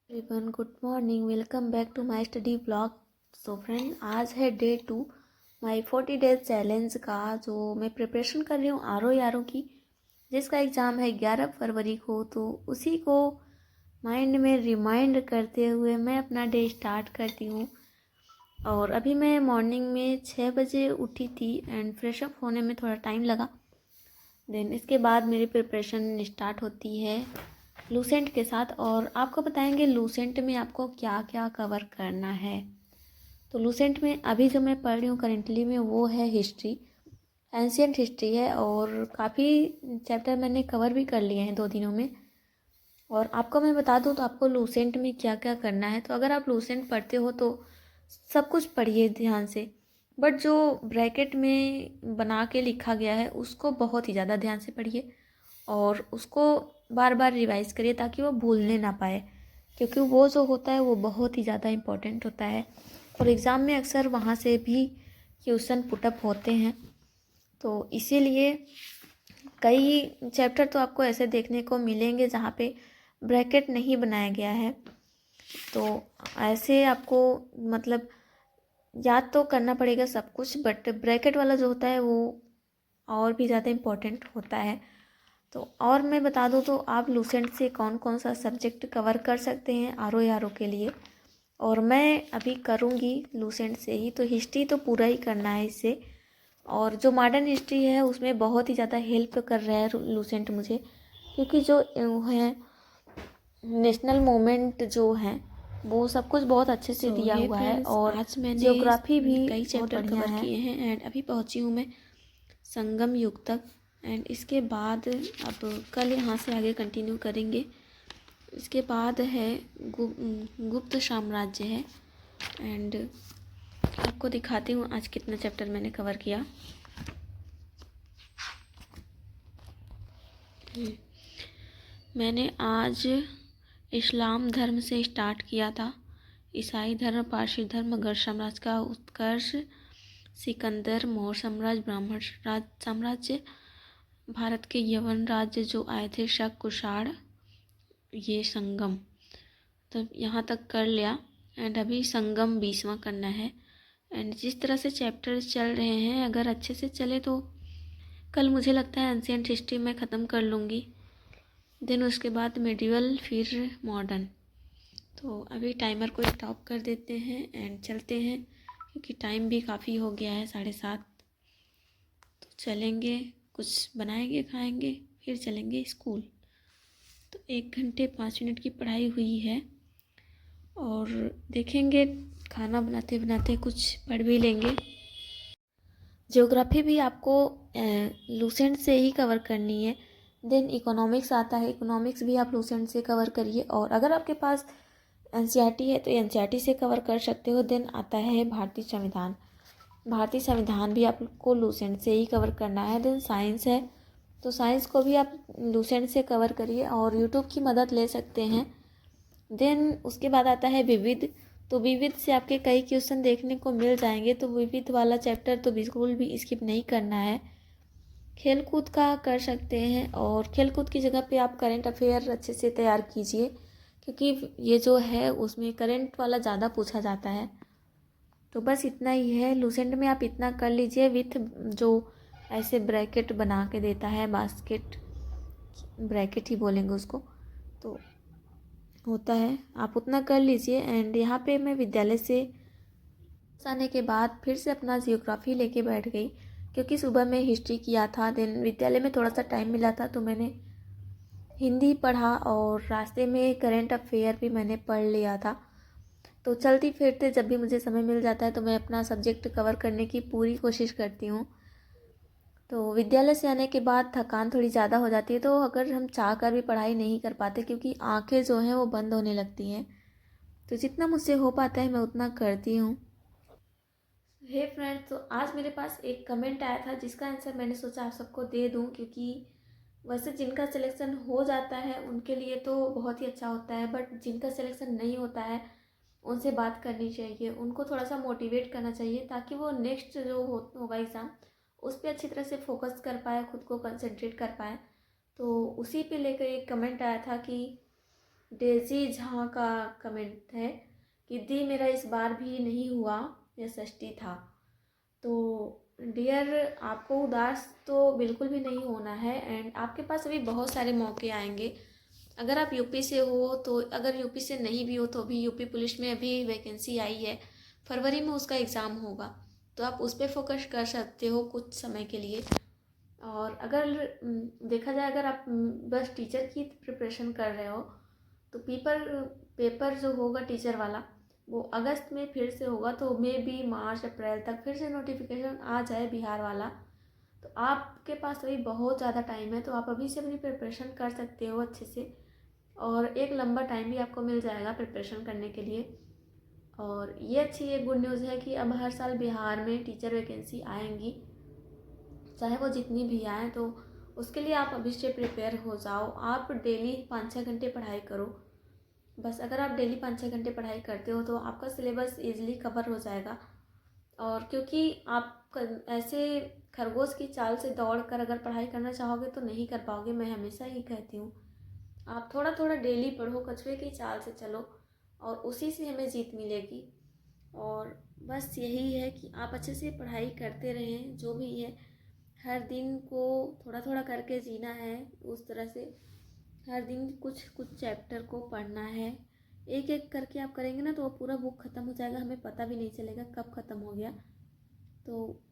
Everyone good morning. Welcome back to my study blog. So friend, आज है day 2 my 40 days challenge का, जो मैं प्रिपरेशन कर रही हूँ आर की, जिसका एग्ज़ाम है 11 फरवरी को। तो उसी को माइंड में रिमाइंड करते हुए मैं अपना डे स्टार्ट करती हूँ। और अभी मैं मॉर्निंग में 6 बजे उठी थी एंड फ्रेश अप होने में थोड़ा टाइम लगा। देन इसके बाद मेरी प्रिपरेशन स्टार्ट होती है लूसेंट के साथ, और आपको बताएंगे लूसेंट में आपको क्या क्या कवर करना है। तो लूसेंट में अभी जो मैं पढ़ रही हूँ करेंटली में, वो है हिस्ट्री, एंशियंट हिस्ट्री है, और काफ़ी चैप्टर मैंने कवर भी कर लिए हैं 2 दिनों में। और आपको मैं बता दूँ तो आपको लूसेंट में क्या क्या करना है। तो अगर आप लूसेंट पढ़ते हो तो सब कुछ पढ़िए ध्यान से, बट जो ब्रैकेट में बना के लिखा गया है उसको बहुत ही ज़्यादा ध्यान से पढ़िए और उसको बार बार रिवाइज करिए ताकि वो भूलने ना पाए, क्योंकि वो जो होता है वो बहुत ही ज़्यादा इम्पोर्टेंट होता है और एग्ज़ाम में अक्सर वहाँ से भी क्वेश्चन पुटअप होते हैं। तो इसीलिए कई चैप्टर तो आपको ऐसे देखने को मिलेंगे जहाँ पे ब्रैकेट नहीं बनाया गया है। तो ऐसे आपको मतलब याद तो करना पड़ेगा सब कुछ, बट ब्रैकेट वाला जो होता है वो और भी ज़्यादा इम्पोर्टेंट होता है। तो और मैं बता दूँ तो आप लूसेंट से कौन कौन सा सब्जेक्ट कवर कर सकते हैं आर के लिए, और मैं अभी करूँगी लूसेंट से ही। तो हिस्ट्री तो पूरा ही करना है इससे, और जो मॉडर्न हिस्ट्री है उसमें बहुत ही ज़्यादा हेल्प कर रहा है लूसेंट मुझे, क्योंकि जो है नेशनल मूवमेंट जो है वो सब कुछ बहुत अच्छे से दिया हुआ है, और आज मैंने जियोग्राफी भी कई बहुत चैप्टर बढ़िया कवर है। किए हैं एंड अभी पहुंची हूँ मैं संगम युग तक। एंड इसके बाद अब कल यहाँ से आगे कंटिन्यू करेंगे। इसके बाद है गुप्त साम्राज्य है। एंड आपको दिखाती हूँ आज कितना चैप्टर मैंने कवर किया। मैंने आज इस्लाम धर्म से स्टार्ट किया था। ईसाई धर्म, पारसी धर्म, गढ़ साम्राज्य का उत्कर्ष, सिकंदर, मौर्य साम्राज्य, ब्राह्मण साम्राज्य, भारत के यवन राज्य जो आए थे, शक, कुषाण, ये संगम, तो यहाँ तक कर लिया। एंड अभी संगम 20वां करना है। एंड जिस तरह से चैप्टर्स चल रहे हैं, अगर अच्छे से चले तो कल मुझे लगता है एंशिएंट हिस्ट्री मैं ख़त्म कर लूँगी। देन उसके बाद मेडिवल, फिर मॉडर्न। तो अभी टाइमर को स्टॉप कर देते हैं एंड चलते हैं, क्योंकि टाइम भी काफ़ी हो गया है 7:30। तो चलेंगे, कुछ बनाएंगे, खाएंगे, फिर चलेंगे स्कूल। तो 1 घंटे 5 मिनट की पढ़ाई हुई है और देखेंगे खाना बनाते बनाते कुछ पढ़ भी लेंगे। ज्योग्राफी भी आपको लूसेंट से ही कवर करनी है। देन इकोनॉमिक्स आता है, इकोनॉमिक्स भी आप लूसेंट से कवर करिए, और अगर आपके पास एनसीईआरटी है तो एनसीईआरटी से कवर कर सकते हो। देन आता है भारतीय संविधान, भारतीय संविधान भी आपको लूसेंट से ही कवर करना है। देन साइंस है, तो साइंस को भी आप लूसेंट से कवर करिए और यूट्यूब की मदद ले सकते हैं। देन उसके बाद आता है विविध, तो विविध से आपके कई क्वेश्चन देखने को मिल जाएंगे, तो विविध वाला चैप्टर तो बिल्कुल भी स्किप नहीं करना है। खेल कूद का कर सकते हैं, और खेल कूद की जगह पे आप करंट अफेयर अच्छे से तैयार कीजिए, क्योंकि ये जो है उसमें करंट वाला ज़्यादा पूछा जाता है। तो बस इतना ही है, लूसेंट में आप इतना कर लीजिए विथ जो ऐसे ब्रैकेट बना के देता है, बास्केट ब्रैकेट ही बोलेंगे उसको, तो होता है, आप उतना कर लीजिए। एंड यहाँ पे मैं विद्यालय से आने के बाद फिर से अपना जियोग्राफी लेके बैठ गई, क्योंकि सुबह में हिस्ट्री किया था। देन विद्यालय में थोड़ा सा टाइम मिला था तो मैंने हिंदी पढ़ा, और रास्ते में करंट अफेयर भी मैंने पढ़ लिया था। तो चलती फिरते जब भी मुझे समय मिल जाता है तो मैं अपना सब्जेक्ट कवर करने की पूरी कोशिश करती हूँ। तो विद्यालय से आने के बाद थकान थोड़ी ज़्यादा हो जाती है, तो अगर हम चाह कर भी पढ़ाई नहीं कर पाते, क्योंकि आंखें जो हैं वो बंद होने लगती हैं। तो जितना मुझसे हो पाता है मैं उतना करती हूँ। हे फ्रेंड्स, तो आज मेरे पास एक कमेंट आया था जिसका आंसर मैंने सोचा आप सबको दे दूँ, क्योंकि वैसे जिनका सिलेक्शन हो जाता है उनके लिए तो बहुत ही अच्छा होता है, बट जिनका सिलेक्शन नहीं होता है उनसे बात करनी चाहिए, उनको थोड़ा सा मोटिवेट करना चाहिए, ताकि वो नेक्स्ट जो होगा एग्ज़ाम उस पर अच्छी तरह से फोकस कर पाए, खुद को कंसंट्रेट कर पाए। तो उसी पे लेकर एक कमेंट आया था कि डेजी झा का कमेंट है कि दी मेरा इस बार भी नहीं हुआ, यह षष्ठी था। तो डियर, आपको उदास तो बिल्कुल भी नहीं होना है एंड आपके पास अभी बहुत सारे मौके आएंगे। अगर आप यूपी से हो तो, अगर यूपी से नहीं भी हो तो अभी यूपी पुलिस में अभी वैकेंसी आई है, फरवरी में उसका एग्ज़ाम होगा, तो आप उस पर फोकस कर सकते हो कुछ समय के लिए। और अगर देखा जाए, अगर आप बस टीचर की प्रिपरेशन कर रहे हो तो पेपर जो होगा टीचर वाला वो अगस्त में फिर से होगा, तो मे बी मार्च अप्रैल तक फिर से नोटिफिकेशन आ जाए बिहार वाला। तो आपके पास अभी बहुत ज़्यादा टाइम है, तो आप अभी से अपनी प्रिपरेशन कर सकते हो अच्छे से, और एक लंबा टाइम भी आपको मिल जाएगा प्रिपरेशन करने के लिए। और ये अच्छी एक गुड न्यूज़ है कि अब हर साल बिहार में टीचर वैकेंसी आएंगी, चाहे वो जितनी भी आए, तो उसके लिए आप अभी से प्रिपेयर हो जाओ। आप डेली 5-6 घंटे पढ़ाई करो बस। अगर आप डेली 5-6 घंटे पढ़ाई करते हो तो आपका सिलेबस ईजिली कवर हो जाएगा। और क्योंकि आप ऐसे खरगोश की चाल से दौड़ कर अगर पढ़ाई करना चाहोगे तो नहीं कर पाओगे। मैं हमेशा ही कहती हूँ, आप थोड़ा थोड़ा डेली पढ़ो, कछुए की चाल से चलो, और उसी से हमें जीत मिलेगी। और बस यही है कि आप अच्छे से पढ़ाई करते रहें, जो भी है हर दिन को थोड़ा थोड़ा करके जीना है। उस तरह से हर दिन कुछ कुछ चैप्टर को पढ़ना है, एक एक करके आप करेंगे ना तो वो पूरा बुक ख़त्म हो जाएगा, हमें पता भी नहीं चलेगा कब ख़त्म हो गया। तो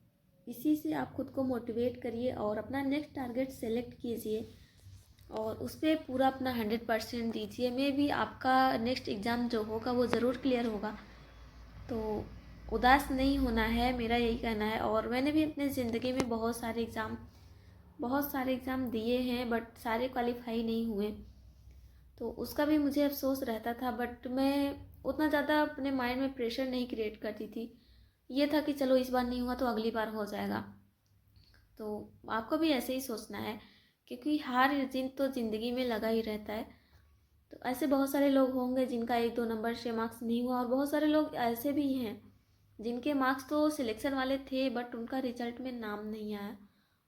इसी से आप खुद को मोटिवेट करिए और अपना नेक्स्ट टारगेट सेलेक्ट कीजिए और उस पर पूरा अपना 100% दीजिए। मे भी आपका नेक्स्ट एग्ज़ाम जो होगा वो ज़रूर क्लियर होगा। तो उदास नहीं होना है, मेरा यही कहना है। और मैंने भी अपने ज़िंदगी में बहुत सारे एग्ज़ाम दिए हैं, बट सारे क्वालिफाई नहीं हुए, तो उसका भी मुझे अफसोस रहता था। बट मैं उतना ज़्यादा अपने माइंड में प्रेशर नहीं क्रिएट करती थी। ये था कि चलो इस बार नहीं हुआ तो अगली बार हो जाएगा। तो आपको भी ऐसे ही सोचना है, क्योंकि हार जीत तो ज़िंदगी में लगा ही रहता है। तो ऐसे बहुत सारे लोग होंगे जिनका 1-2 नंबर से मार्क्स नहीं हुआ, और बहुत सारे लोग ऐसे भी हैं जिनके मार्क्स तो सिलेक्शन वाले थे बट उनका रिजल्ट में नाम नहीं आया।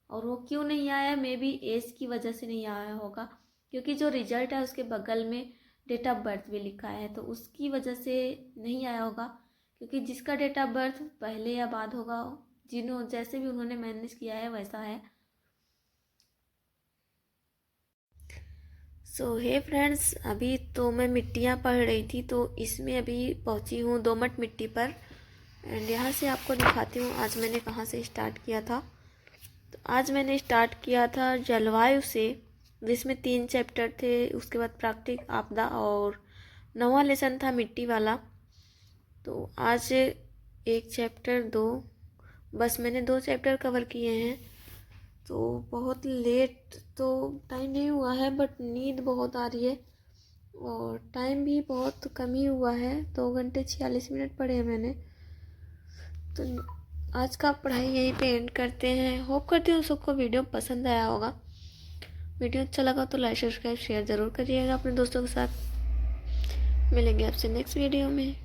और वो क्यों नहीं आया, मे बी एज की वजह से नहीं आया होगा, क्योंकि जो रिजल्ट है उसके बगल में डेट ऑफ बर्थ भी लिखा है, तो उसकी वजह से नहीं आया होगा। क्योंकि जिसका डेट ऑफ बर्थ पहले या बाद होगा, जैसे भी उन्होंने मैनेज किया है वैसा है। सो हे फ्रेंड्स, अभी तो मैं मिट्टियाँ पढ़ रही थी, तो इसमें अभी पहुँची हूँ दोमट मिट्टी पर। एंड यहाँ से आपको दिखाती हूँ आज मैंने कहाँ से स्टार्ट किया था। तो आज मैंने स्टार्ट किया था जलवायु से, जिसमें 3 चैप्टर थे। उसके बाद प्राकृतिक आपदा और 9वां लेसन था मिट्टी वाला। तो आज 1 चैप्टर 2, बस मैंने 2 चैप्टर कवर किए हैं। तो बहुत लेट तो टाइम नहीं हुआ है, बट नींद बहुत आ रही है और टाइम भी बहुत कम ही हुआ है। 2 घंटे 46 मिनट पढ़े हैं मैंने। तो आज का पढ़ाई यहीं पे एंड करते हैं। होप करती हूँ सबको वीडियो पसंद आया होगा। वीडियो अच्छा लगा तो लाइक सब्सक्राइब शेयर ज़रूर करिएगा अपने दोस्तों के साथ। मिलेंगे आपसे नेक्स्ट वीडियो में।